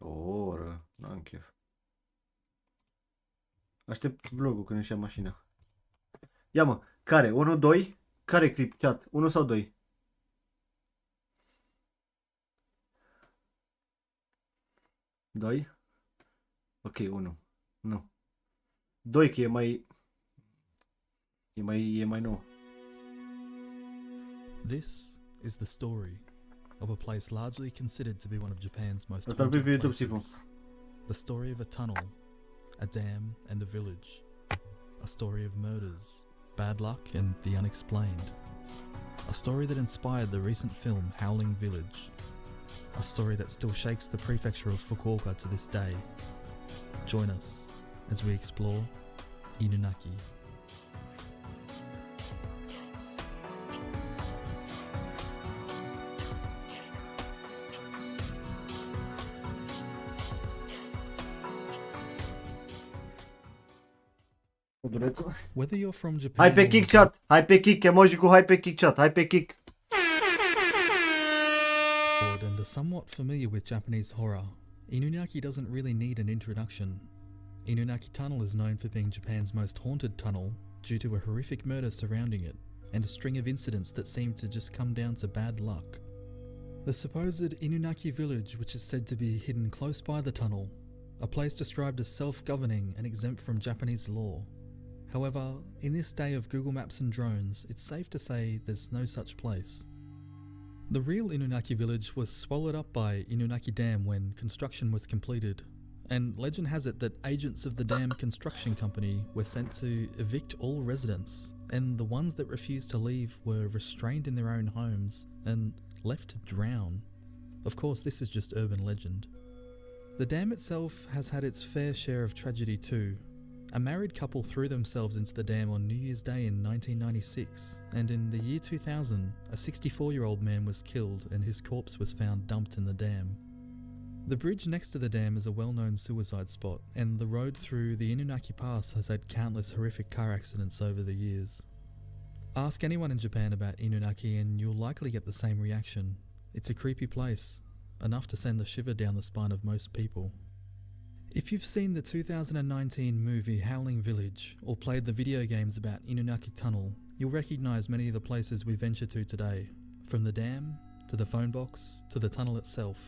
O oră, n-am chef. Aștept vlogul când își ia mașina. Ia mă, care? 1, 2? Care clip chat? 1 sau 2? Doi? Ok, 1. Nu. 2 că e mai... E mai nou. This is the story of a place largely considered to be one of Japan's most Asta-l pui pe haunted YouTube, Sifu. places. The story of a tunnel, a dam and a village. A story of murders, bad luck and the unexplained. A story that inspired the recent film Howling Village. A story that still shakes the prefecture of Fukuoka to this day. Join us as we explore Inunaki. Whether you're from Japan Hai pe kick chat! Hai pe kick! Emoji cu hai pe kick chat! Hai pe kick! and are somewhat familiar with Japanese horror, Inunaki doesn't really need an introduction. Inunaki Tunnel is known for being Japan's most haunted tunnel due to a horrific murder surrounding it and a string of incidents that seem to just come down to bad luck. The supposed Inunaki village, which is said to be hidden close by the tunnel, a place described as self-governing and exempt from Japanese law. However, in this day of Google Maps and drones, it's safe to say there's no such place. The real Inunaki village was swallowed up by Inunaki Dam when construction was completed, and legend has it that agents of the dam construction company were sent to evict all residents, and the ones that refused to leave were restrained in their own homes and left to drown. Of course, this is just urban legend. The dam itself has had its fair share of tragedy too. A married couple threw themselves into the dam on New Year's Day in 1996, and in the year 2000, a 64-year-old man was killed and his corpse was found dumped in the dam. The bridge next to the dam is a well-known suicide spot, and the road through the Inunaki Pass has had countless horrific car accidents over the years. Ask anyone in Japan about Inunaki and you'll likely get the same reaction. It's a creepy place, enough to send the shiver down the spine of most people. If you've seen the 2019 movie Howling Village or played the video games about Inunaki Tunnel, you'll recognise many of the places we venture to today, from the dam, to the phone box, to the tunnel itself.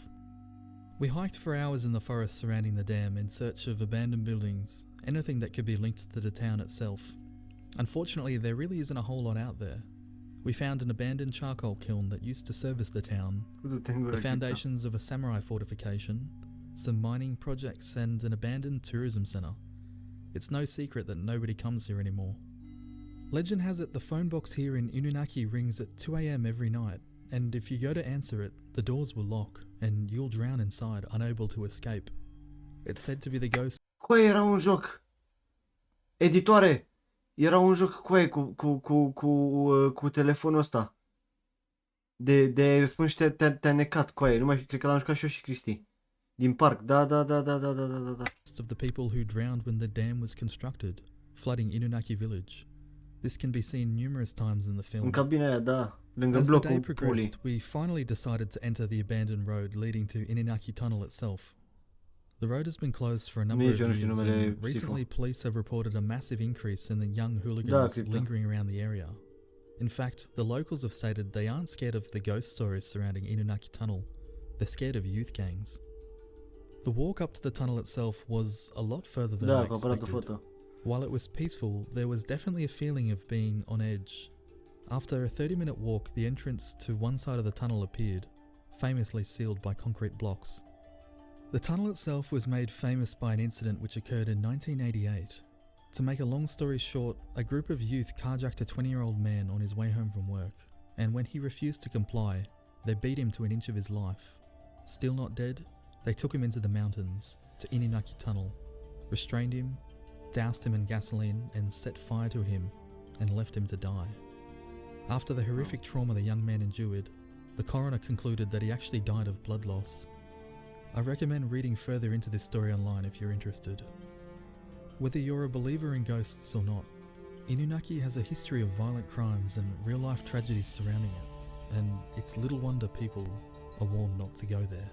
We hiked for hours in the forest surrounding the dam in search of abandoned buildings, anything that could be linked to the town itself. Unfortunately, there really isn't a whole lot out there. We found an abandoned charcoal kiln that used to service the town, the foundations of a samurai fortification, some mining projects and an abandoned tourism centre. It's no secret that nobody comes here anymore. Legend has it the phone box here in Inunaki rings at 2 AM every night, and if you go to answer it, the doors will lock and you'll drown inside, unable to escape. It's said to be the ghost. Coaie, era un joc. Editoare. Era un joc coaie cu telefonul ăsta. De răspuns și te-a necat coaie. Nu mai cred că l-am jucat și eu și Cristi. Din parc. Da. Of the people who drowned when the dam was constructed, flooding Inunaki village. This can be seen numerous times in the film. În cabina aia, da. Lângă As the day blocul pulii. progressed, we finally decided to enter the abandoned road leading to Inunaki Tunnel itself. The road has been closed for a number of years, and recently police have reported a massive increase in the young hooligans lingering around the area. In fact, the locals have stated they aren't scared of the ghost stories surrounding Inunaki Tunnel, they're scared of youth gangs. The walk up to the tunnel itself was a lot further than I expected. While it was peaceful, there was definitely a feeling of being on edge. After a 30-minute walk, the entrance to one side of the tunnel appeared, famously sealed by concrete blocks. The tunnel itself was made famous by an incident which occurred in 1988. To make a long story short, a group of youth carjacked a 20-year-old man on his way home from work, and when he refused to comply, they beat him to an inch of his life. Still not dead, they took him into the mountains, to Inunaki Tunnel, restrained him, doused him in gasoline and set fire to him, and left him to die. After the horrific trauma the young man endured, the coroner concluded that he actually died of blood loss. I recommend reading further into this story online if you're interested. Whether you're a believer in ghosts or not, Inunaki has a history of violent crimes and real-life tragedies surrounding it, and it's little wonder people are warned not to go there.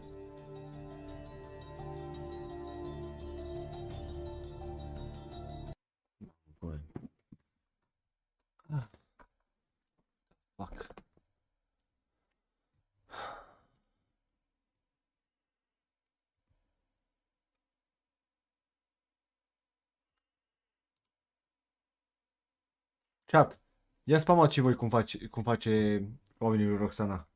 Chat. Ia spamați și voi cum face oamenii lui Roxana.